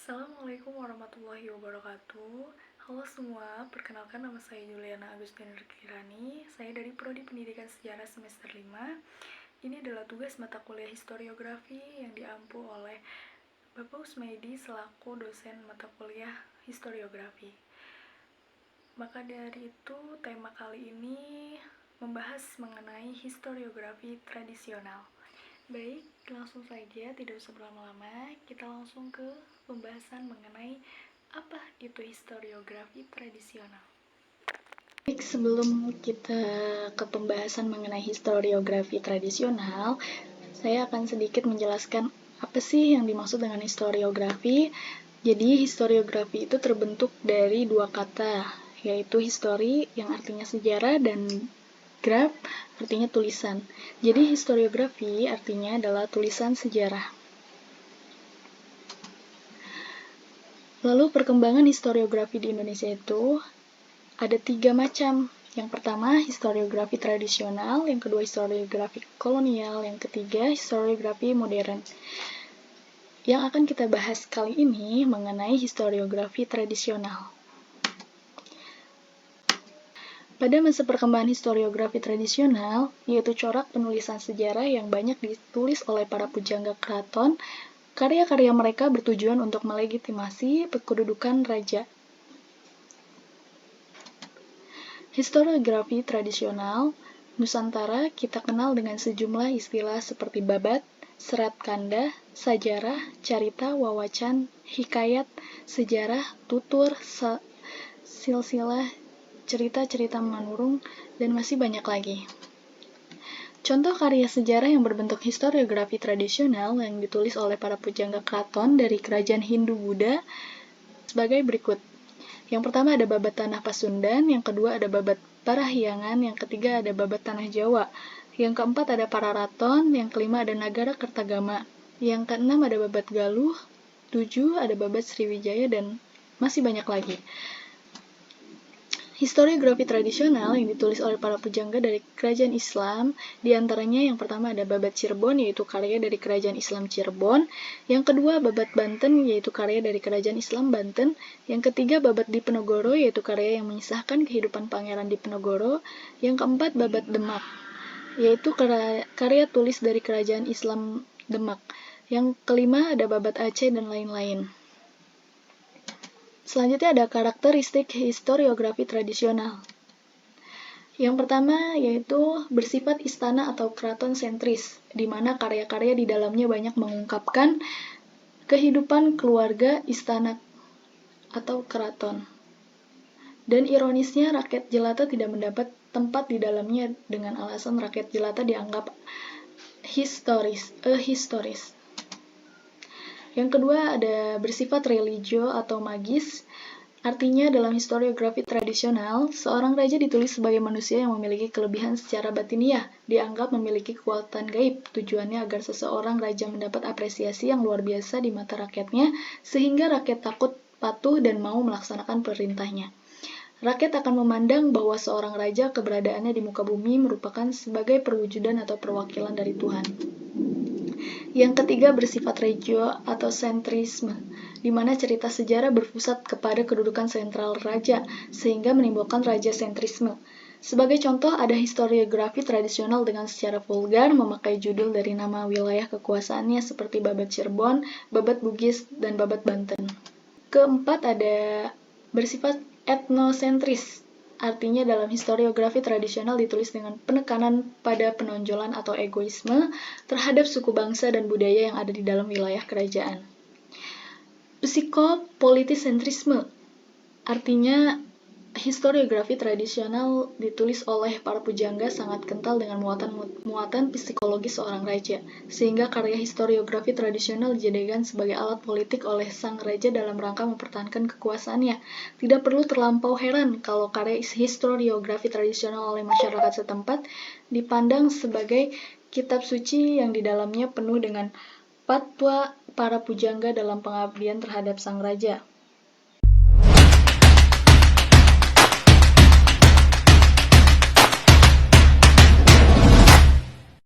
Assalamualaikum warahmatullahi wabarakatuh. Halo semua, perkenalkan nama saya Juliana Agustina Kirani. Saya dari Prodi Pendidikan Sejarah semester 5. Ini adalah tugas mata kuliah historiografi yang diampu oleh Bapak Usmaidi selaku dosen mata kuliah historiografi. Maka dari itu, tema kali ini membahas mengenai historiografi tradisional. Baik, langsung saja, tidak usah berlama-lama, kita langsung ke pembahasan mengenai apa itu historiografi tradisional. Baik, sebelum kita ke pembahasan mengenai historiografi tradisional, saya akan sedikit menjelaskan apa sih yang dimaksud dengan historiografi. Jadi, historiografi itu terbentuk dari dua kata, yaitu history yang artinya sejarah dan graph artinya tulisan. Jadi, historiografi artinya adalah tulisan sejarah. Lalu, perkembangan historiografi di Indonesia itu ada 3 macam. Yang pertama, historiografi tradisional, yang kedua, historiografi kolonial, yang ketiga, historiografi modern. Yang akan kita bahas kali ini mengenai historiografi tradisional. Pada masa perkembangan historiografi tradisional, yaitu corak penulisan sejarah yang banyak ditulis oleh para pujangga keraton, karya-karya mereka bertujuan untuk melegitimasi kedudukan raja. Historiografi tradisional Nusantara kita kenal dengan sejumlah istilah seperti babat, serat kanda, sajarah, carita, wawacan, hikayat, sejarah, tutur, silsilah, cerita-cerita manurung, dan masih banyak lagi. Contoh karya sejarah yang berbentuk historiografi tradisional yang ditulis oleh para pujangga keraton dari kerajaan Hindu-Buddha sebagai berikut. Yang pertama ada babat tanah Pasundan, yang kedua ada babat Parahyangan, yang ketiga ada babat tanah Jawa, yang keempat ada Pararaton, yang kelima ada Nagara Kertagama, yang keenam ada babat Galuh, 7 ada babat Sriwijaya, dan masih banyak lagi. Historiografi tradisional yang ditulis oleh para pujangga dari kerajaan Islam, diantaranya yang pertama ada babat Cirebon, yaitu karya dari kerajaan Islam Cirebon, yang kedua babat Banten, yaitu karya dari kerajaan Islam Banten, yang ketiga babat Diponegoro, yaitu karya yang mengisahkan kehidupan Pangeran Diponegoro, yang keempat babat Demak, yaitu karya tulis dari kerajaan Islam Demak, yang kelima ada babat Aceh, dan lain-lain. Selanjutnya ada karakteristik historiografi tradisional. Yang pertama yaitu bersifat istana atau keraton sentris, di mana karya-karya di dalamnya banyak mengungkapkan kehidupan keluarga istana atau keraton. Dan ironisnya rakyat jelata tidak mendapat tempat di dalamnya dengan alasan rakyat jelata dianggap historis. Yang kedua ada bersifat religio atau magis, artinya dalam historiografi tradisional, seorang raja ditulis sebagai manusia yang memiliki kelebihan secara batiniah, dianggap memiliki kekuatan gaib, tujuannya agar seseorang raja mendapat apresiasi yang luar biasa di mata rakyatnya, sehingga rakyat takut, patuh, dan mau melaksanakan perintahnya. Rakyat akan memandang bahwa seorang raja keberadaannya di muka bumi merupakan sebagai perwujudan atau perwakilan dari Tuhan. Yang ketiga bersifat regio atau sentrisme, di mana cerita sejarah berpusat kepada kedudukan sentral raja, sehingga menimbulkan raja sentrisme. Sebagai contoh, ada historiografi tradisional dengan secara vulgar memakai judul dari nama wilayah kekuasaannya seperti babat Cirebon, babat Bugis, dan babat Banten. Keempat ada bersifat etnosentris. Artinya dalam historiografi tradisional ditulis dengan penekanan pada penonjolan atau egoisme terhadap suku bangsa dan budaya yang ada di dalam wilayah kerajaan. Psikopolitisentrisme, artinya historiografi tradisional ditulis oleh para pujangga sangat kental dengan muatan psikologis seorang raja, sehingga karya historiografi tradisional dijadikan sebagai alat politik oleh sang raja dalam rangka mempertahankan kekuasaannya. Tidak perlu terlampau heran kalau karya historiografi tradisional oleh masyarakat setempat dipandang sebagai kitab suci yang di dalamnya penuh dengan fatwa para pujangga dalam pengabdian terhadap sang raja.